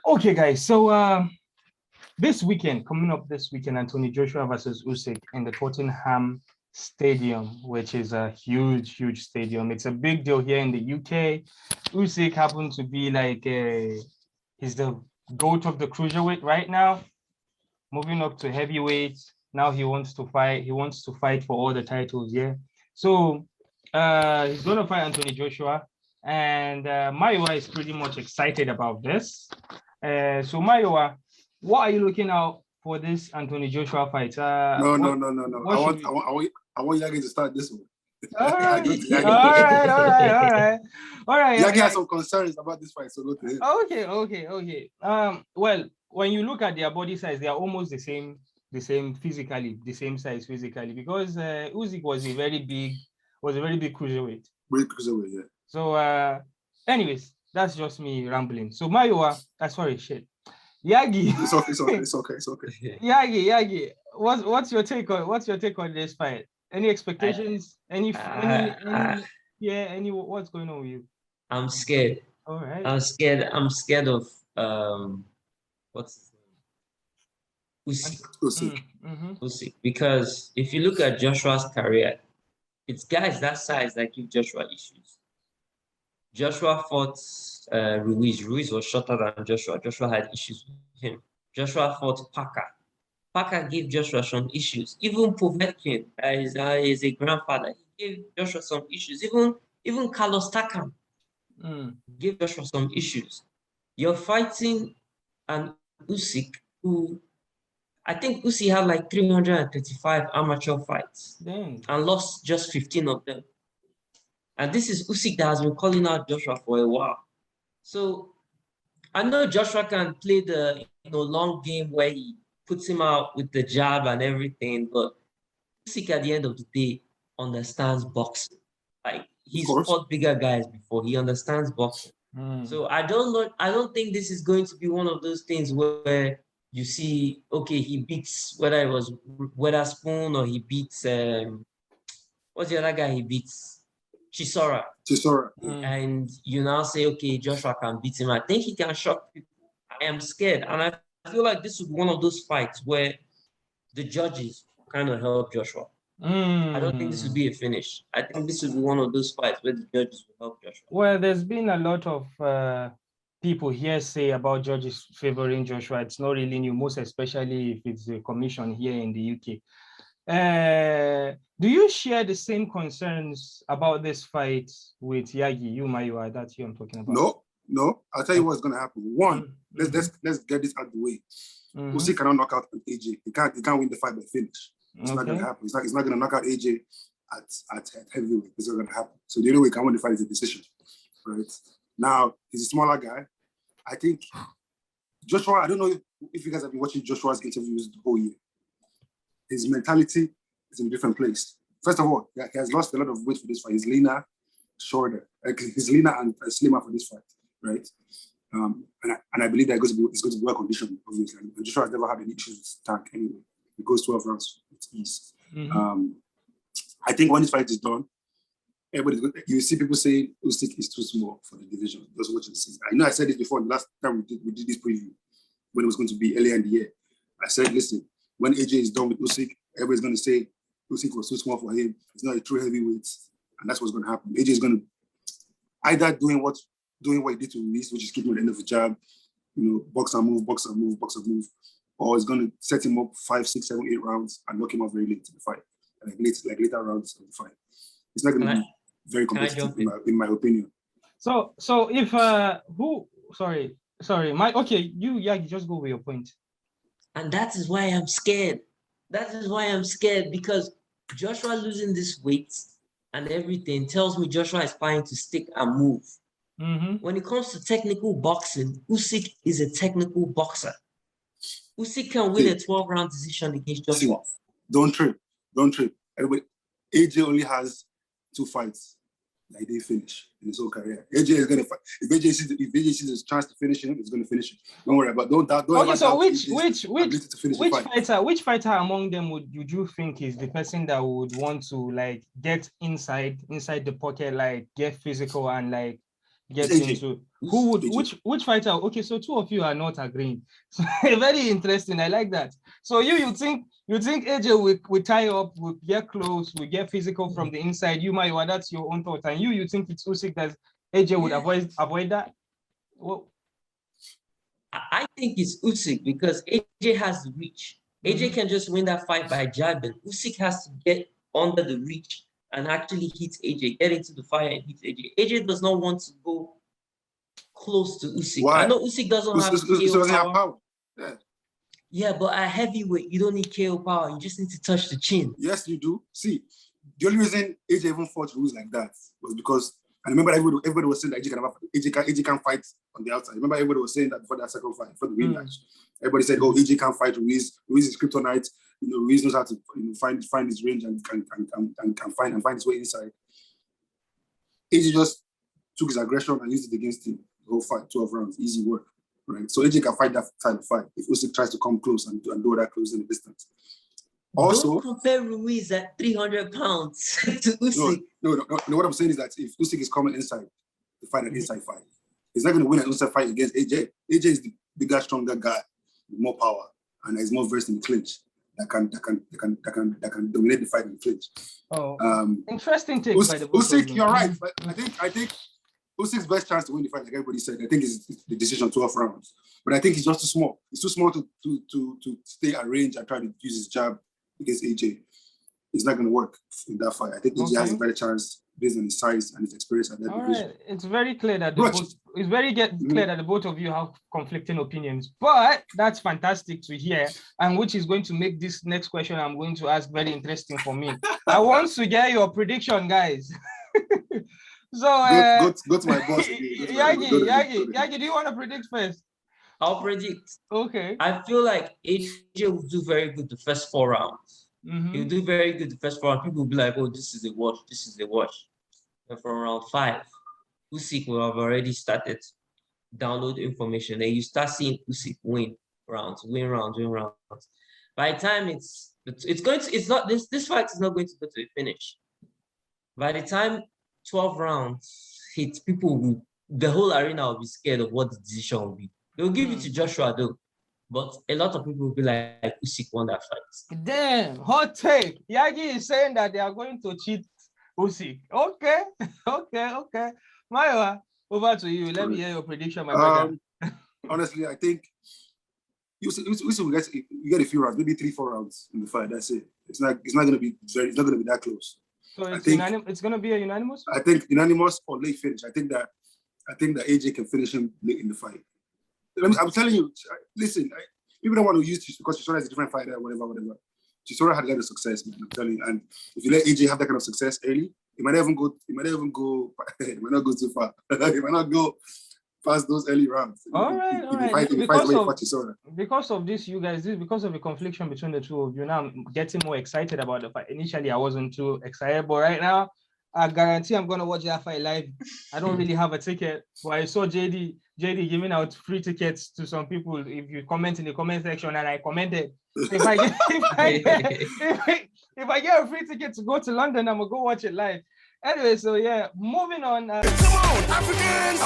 Okay, guys. So this weekend, coming up this weekend, Anthony Joshua versus Usyk in the Tottenham Stadium, which is a huge, huge stadium. It's a big deal here in the UK. Usyk happens to be like he's the GOAT of the cruiserweight right now, moving up to heavyweight. Now he wants to fight. He wants to fight for all the titles. Yeah. So he's gonna fight Anthony Joshua, and Maiwa is pretty much excited about this. So Maiwa, what are you looking out for this Anthony Joshua fight? No. I want Yagi to start this one. All right. Yagi has some concerns about this fight, so go to him. Okay. Well, when you look at their body size, they are almost the same physically, the same size physically, because Usyk was a very big cruiserweight. Big cruiserweight, yeah. So, anyways, that's just me rambling. So Maiwa, sorry, shit. Yagi. It's okay. Yagi, what's your take on this fight? Any expectations? Any what's going on with you? I'm scared. All right. I'm scared of what's his name? Usyk. Usyk. Because if you look at Joshua's career, it's guys that size that give Joshua issues. Joshua fought Ruiz. Ruiz was shorter than Joshua. Joshua had issues with him. Joshua fought Parker. Parker gave Joshua some issues. Even Povetkin, is a grandfather, he gave Joshua some issues. Even Carlos Takam gave Joshua some issues. You're fighting an Usyk who, I think Usyk had like 335 amateur fights. Dang. And lost just 15 of them. And this is Usyk that has been calling out Joshua for a while. So I know Joshua can play the long game where he puts him out with the jab and everything, but Usyk at the end of the day understands boxing. Like he's fought bigger guys before. He understands boxing. So I don't think this is going to be one of those things where you see, okay, he beats, whether it was Witherspoon or he beats what's the other guy he beats? Chisora. And you now say, okay, Joshua can beat him. I think he can shock people. I am scared. And I feel like this is one of those fights where the judges kind of help Joshua. I don't think this would be a finish. I think this would be one of those fights where the judges will help Joshua. Well, there's been a lot of people here say about judges favoring Joshua. It's not really new, most especially if it's a commission here in the UK. Do you share the same concerns about this fight with Yagi, Maiwa? That's who I'm talking about. No. I'll tell you what's going to happen. One, let's get this out of the way. Usyk cannot knock out AJ. He can't win the fight by finish. It's not going to happen. It's not going to knock out AJ at heavyweight. It's not going to happen. So the only way he can win the fight is a decision. Right? Now, he's a smaller guy. I think Joshua, I don't know if you guys have been watching Joshua's interviews the whole year. His mentality is in a different place. First of all, he has lost a lot of weight for this fight. He's leaner, shorter. He's leaner and slimmer for this fight, right? And I believe that it's going to be well conditioned, obviously. And Joshua has never had any issues with tank anyway. He goes 12 rounds with ease. I think when this fight is done, you see people say Usyk is too small for the division. Just watch and see. I know I said this before the last time we did this preview when it was going to be earlier in the year. I said, listen, when AJ is done with Usyk, everybody's going to say Usyk was too small for him. He's not a true heavyweight, and that's what's going to happen. AJ is going to either doing what he did to Ruiz, which is keeping at the end of the jab, box and move, or it's going to set him up 5, 6, 7, 8 rounds and knock him out very late in the fight, like later rounds of the fight. It's not going to be very competitive in my opinion. So if you just go with your point. And that is why I'm scared. Because Joshua losing this weight and everything tells me Joshua is planning to stick and move. When it comes to technical boxing, Usyk is a technical boxer. Usyk can win a 12-round decision against Joshua. Don't trip. Everybody, AJ only has 2 fights that he didn't finish in his whole career. AJ is going to fight. If AJ sees his chance to finish him, he's going to finish him. Don't worry about. Don't okay, so which fighter among them would you think is the person that would want to like get inside the pocket, like get physical and like get AJ. into. Who would AJ. which fighter? Okay, so two of you are not agreeing. So very interesting. I like that. So you think AJ will tie up, will get close, will get physical from the inside. You might, well, that's your own thought, and you think it's Usyk that AJ would avoid that. Well, I think it's Usyk because AJ has the reach. AJ can just win that fight by jabbing. Usyk has to get under the reach and actually hit AJ, get into the fire and hit AJ. AJ does not want to go close to Usyk. Why? I know Usyk doesn't have KO power. Yeah, but at heavyweight, you don't need KO power. You just need to touch the chin. Yes, you do. See, the only reason AJ even fought rules like that was because I remember everybody was saying that AJ can't fight on the outside. Remember everybody was saying that before that second fight, for the rematch. Everybody said, "Oh, AJ can't fight Ruiz. Ruiz is kryptonite. Ruiz knows how to find his range and can find his way inside." AJ just took his aggression and used it against him. The whole fight, 12 rounds, easy work, right? So AJ can fight that type of fight if Usyk tries to come close and do that close in the distance. Also, don't compare Ruiz at 300 pounds to Usyk. No. What I'm saying is that if Usyk is coming inside to fight an inside fight, he's not going to win an inside fight against AJ. AJ is the bigger, stronger guy with more power and is more versed in clinch that can dominate the fight in clinch. Interesting take. Usyk, you're right, but I think Usyk's best chance to win the fight, like everybody said, I think is the decision 12 rounds. But I think he's just too small. He's too small to stay at range and try to use his jab against AJ. It's not going to work in that fight. I think AJ has a better chance based on his size and his experience at that division. Right. It's very clear that clear that the both of you have conflicting opinions, but that's fantastic to hear, and which is going to make this next question I'm going to ask very interesting for me. I want to get your prediction, guys. So go to my boss. Yagi, do you want to predict first? I'll predict. Okay. I feel like AJ will do very good the first 4 rounds. He'll do very good the first 4 rounds. People will be like, "Oh, this is a wash. This is a wash." And from round 5, Usyk will have already started download information, and you start seeing Usyk win rounds. By the time this fight is not going to go to a finish. By the time 12 rounds hit, the whole arena will be scared of what the decision will be. They'll give it to Joshua though, but a lot of people will be like, Usyk won that fight. Damn, hot take. Yagi is saying that they are going to cheat Usyk. Okay. Maiwa, over to you. Let me hear your prediction, my brother. Honestly, I think Usyk will get a few rounds, maybe 3-4 rounds in the fight. That's it. It's not going to be that close. So it's going to be a unanimous? I think unanimous or late finish. I think that AJ can finish him late in the fight. I'm telling you, listen, people don't want to use this because Chisora is a different fighter, whatever. Chisora had a lot of success, man. I'm telling you. And if you let AJ have that kind of success early, it might not go too far. It might not go past those early rounds. All right. Because of this, you guys, because of the confliction between the two of you, now I'm getting more excited about the fight. Initially, I wasn't too excited, but right now, I guarantee I'm going to watch that fight live. I don't really have a ticket, but I saw JD giving out free tickets to some people. If you comment in the comment section, and I commented, if I get a free ticket to go to London, I'm going to go watch it live. Anyway, so yeah, moving on. Come on, Africans!